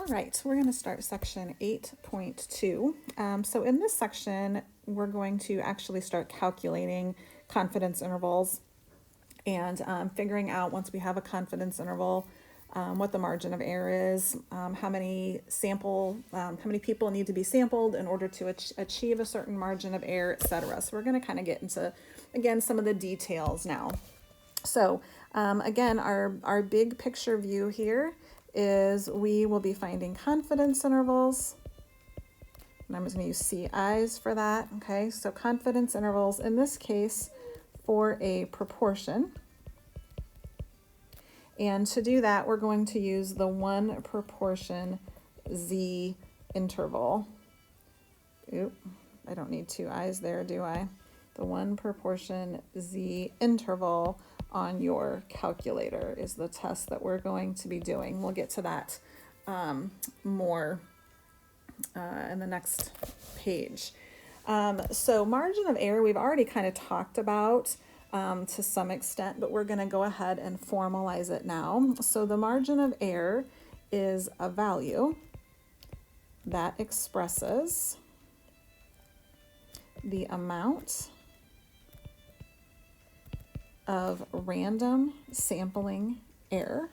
All right, so we're going to start section 8.2. So in this section, we're going to actually start calculating confidence intervals and figuring out, once we have a confidence interval, what the margin of error is, how many people need to be sampled in order to achieve a certain margin of error, etc. So we're going to kind of get into, again, some of the details now. So again, our big picture view here is we will be finding confidence intervals, and I'm just going to use CIs for that. Okay, so confidence intervals in this case for a proportion. And to do that, we're going to use the one proportion Z interval. Oop, I don't need two I's there, do I? The one proportion Z interval on your calculator is the test that we're going to be doing. We'll get to that more in the next page. So margin of error, we've already kind of talked about to some extent, but we're going to go ahead and formalize it now. So the margin of error is a value that expresses the amount of random sampling error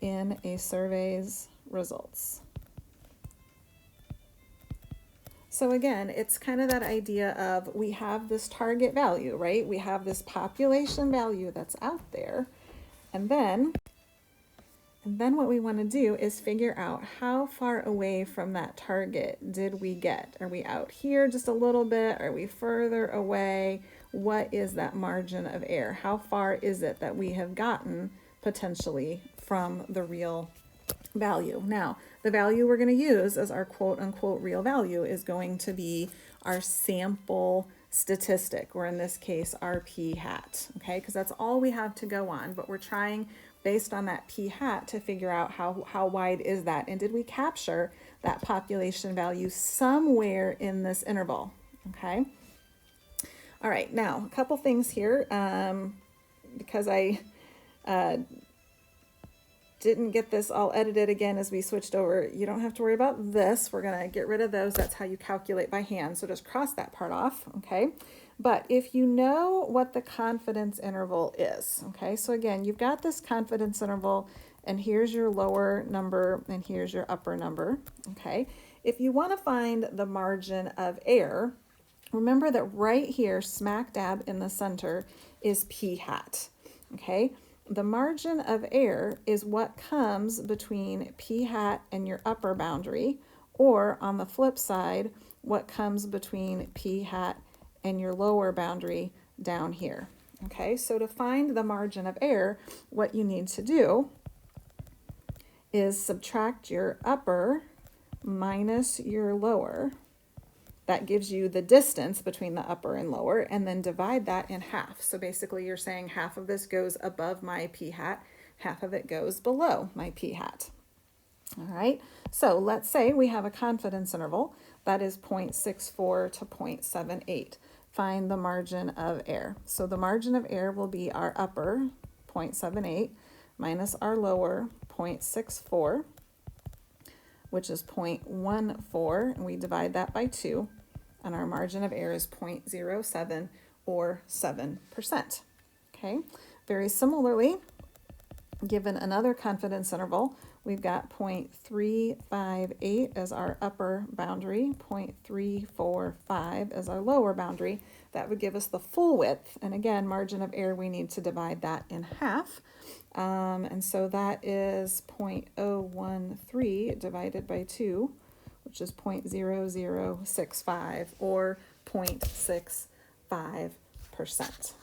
in a survey's results. So again, it's kind of that idea of we have this target value, right? We have this population value that's out there, and then what we want to do is figure out how far away from that target did we get. Are we out here just a little bit? Are we further away? What is that margin of error? How far is it that we have gotten potentially from the real value? Now, the value we're going to use as our quote unquote real value is going to be our sample statistic, or in this case, our p hat, okay? Because that's all we have to go on, but we're trying based on that p hat to figure out how wide is that, and did we capture that population value somewhere in this interval, okay? All right, now a couple things here, because I didn't get this all edited again as we switched over. You don't have to worry about this. We're going to get rid of those. That's how you calculate by hand. So just cross that part off, okay? But if you know what the confidence interval is, okay? So again, you've got this confidence interval, and here's your lower number, and here's your upper number, okay? If you want to find the margin of error, remember that right here, smack dab in the center, is p hat, okay? The margin of error is what comes between p hat and your upper boundary, or on the flip side, what comes between p hat and your lower boundary down here. Okay, so to find the margin of error, what you need to do is subtract your upper minus your lower. That gives you the distance between the upper and lower, and then divide that in half. So basically you're saying half of this goes above my p hat, half of it goes below my p hat. All right, so let's say we have a confidence interval that is 0.64 to 0.78. Find the margin of error. So the margin of error will be our upper 0.78 minus our lower 0.64, which is 0.14, and we divide that by 2, and our margin of error is 0.07 or 7%. Okay, very similarly, given another confidence interval, we've got 0.358 as our upper boundary, 0.345 as our lower boundary. That would give us the full width, and again, margin of error, we need to divide that in half. And so that is 0.013 divided by 2, which is 0.0065 or 0.65%.